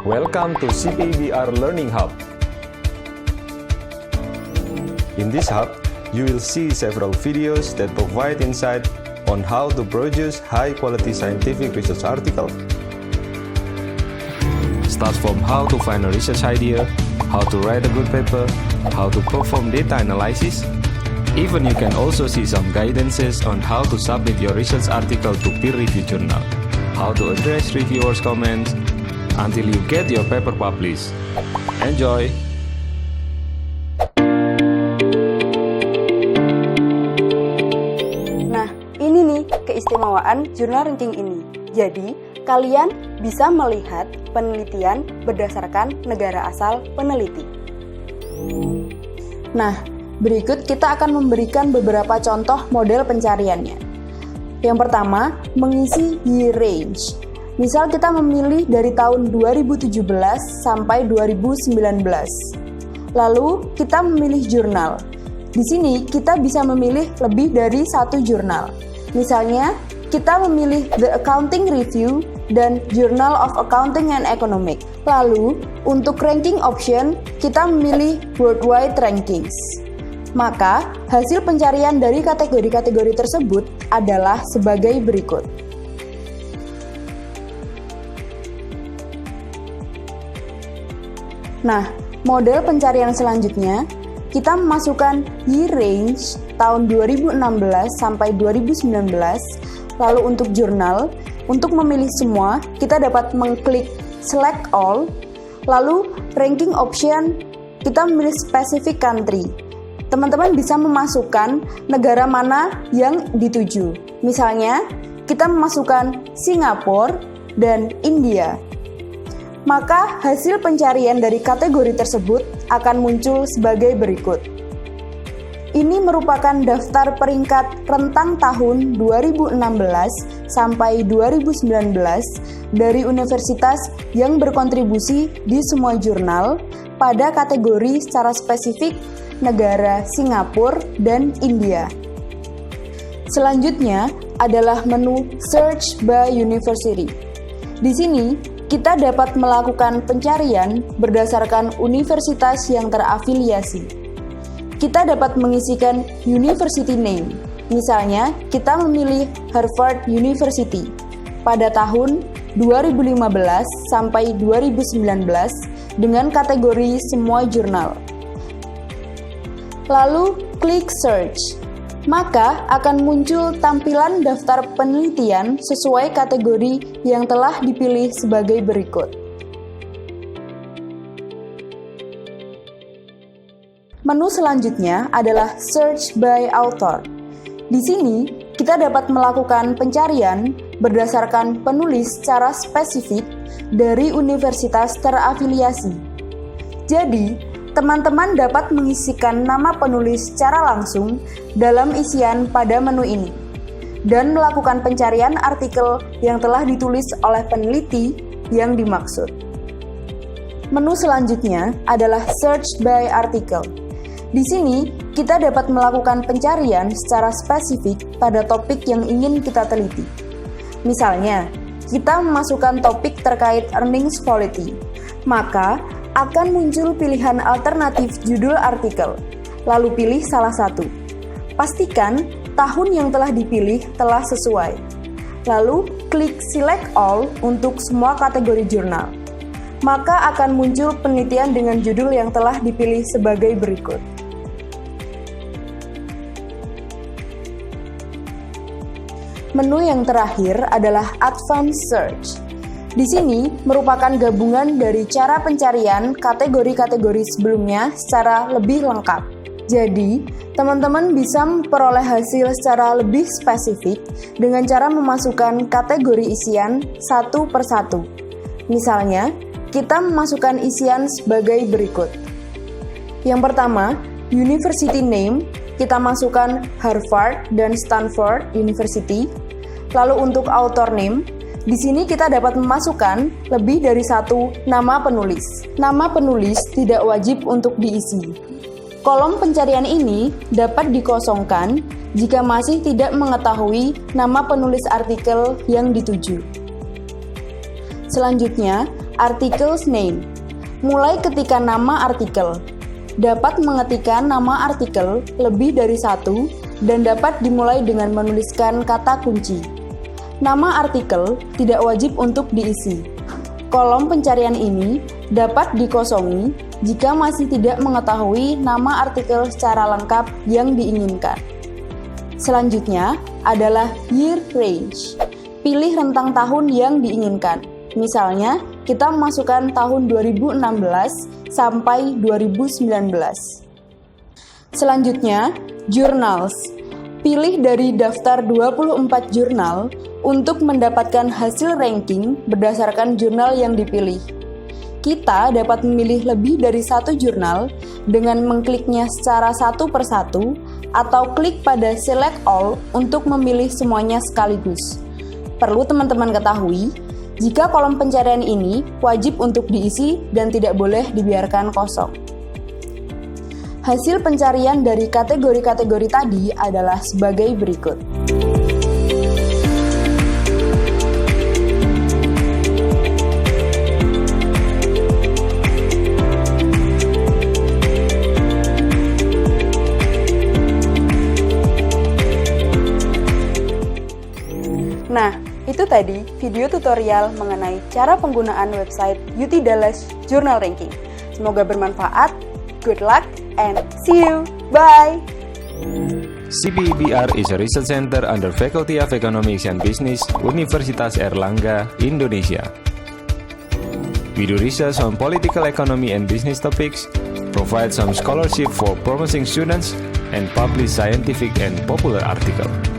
Welcome to CPBR Learning Hub. In this hub, you will see several videos that provide insight on how to produce high-quality scientific research article. Start from how to find a research idea, how to write a good paper, how to perform data analysis. Even you can also see some guidances on how to submit your research article to peer-reviewed journal, how to address reviewers' comments, until you get your paper published. Enjoy! Nah, ini nih keistimewaan jurnal ranking ini. Jadi, kalian bisa melihat penelitian berdasarkan negara asal peneliti. Nah, berikut kita akan memberikan beberapa contoh model pencariannya. Yang pertama, mengisi year range. Misal kita memilih dari tahun 2017 sampai 2019. Lalu, kita memilih jurnal. Di sini, kita bisa memilih lebih dari satu jurnal. Misalnya, kita memilih The Accounting Review dan Journal of Accounting and Economics. Lalu, untuk ranking option, kita memilih Worldwide Rankings. Maka, hasil pencarian dari kategori-kategori tersebut adalah sebagai berikut. Nah, model pencarian selanjutnya, kita memasukkan year range tahun 2016 sampai 2019, lalu untuk jurnal, untuk memilih semua, kita dapat mengklik select all, lalu ranking option, kita memilih specific country. Teman-teman bisa memasukkan negara mana yang dituju. Misalnya, kita memasukkan Singapura dan India. Maka hasil pencarian dari kategori tersebut akan muncul sebagai berikut. Ini merupakan daftar peringkat rentang tahun 2016 sampai 2019 dari universitas yang berkontribusi di semua jurnal pada kategori secara spesifik negara Singapura dan India. Selanjutnya adalah menu Search by University. Di sini, kita dapat melakukan pencarian berdasarkan universitas yang terafiliasi. Kita dapat mengisikan university name. Misalnya, kita memilih Harvard University pada tahun 2015 sampai 2019 dengan kategori semua jurnal. Lalu, klik search. Maka akan muncul tampilan daftar penelitian sesuai kategori yang telah dipilih sebagai berikut. Menu selanjutnya adalah Search by Author. Di sini, kita dapat melakukan pencarian berdasarkan penulis secara spesifik dari universitas terafiliasi. Jadi, teman-teman dapat mengisikan nama penulis secara langsung dalam isian pada menu ini dan melakukan pencarian artikel yang telah ditulis oleh peneliti yang dimaksud. Menu selanjutnya adalah Search by Article. Di sini, kita dapat melakukan pencarian secara spesifik pada topik yang ingin kita teliti. Misalnya, kita memasukkan topik terkait earnings quality, maka akan muncul pilihan alternatif judul artikel, lalu pilih salah satu. Pastikan tahun yang telah dipilih telah sesuai. Lalu, klik Select All untuk semua kategori jurnal. Maka akan muncul penelitian dengan judul yang telah dipilih sebagai berikut. Menu yang terakhir adalah Advanced Search. Di sini merupakan gabungan dari cara pencarian kategori-kategori sebelumnya secara lebih lengkap. Jadi, teman-teman bisa memperoleh hasil secara lebih spesifik dengan cara memasukkan kategori isian satu per satu. Misalnya, kita memasukkan isian sebagai berikut. Yang pertama, University Name, kita masukkan Harvard dan Stanford University. Lalu untuk Author Name, di sini kita dapat memasukkan lebih dari satu nama penulis. Nama penulis tidak wajib untuk diisi. Kolom pencarian ini dapat dikosongkan jika masih tidak mengetahui nama penulis artikel yang dituju. Selanjutnya article's name. Mulai ketika nama artikel. Dapat mengetikkan nama artikel lebih dari satu dan dapat dimulai dengan menuliskan kata kunci. Nama artikel tidak wajib untuk diisi. Kolom pencarian ini dapat dikosongi jika masih tidak mengetahui nama artikel secara lengkap yang diinginkan. Selanjutnya adalah year range. Pilih rentang tahun yang diinginkan. Misalnya, kita memasukkan tahun 2016 sampai 2019. Selanjutnya, journals. Pilih dari daftar 24 jurnal untuk mendapatkan hasil ranking berdasarkan jurnal yang dipilih. Kita dapat memilih lebih dari satu jurnal dengan mengkliknya secara satu persatu atau klik pada select all untuk memilih semuanya sekaligus. Perlu teman-teman ketahui, jika kolom pencarian ini wajib untuk diisi dan tidak boleh dibiarkan kosong. Hasil pencarian dari kategori-kategori tadi adalah sebagai berikut. Nah, itu tadi video tutorial mengenai cara penggunaan website UT Dallas Journal Ranking. Semoga bermanfaat. Good luck and see you. Bye. CBEBR is a research center under Faculty of Economics and Business, Universitas Airlangga, Indonesia. We do research on political economy and business topics, provide some scholarship for promising students, and publish scientific and popular articles.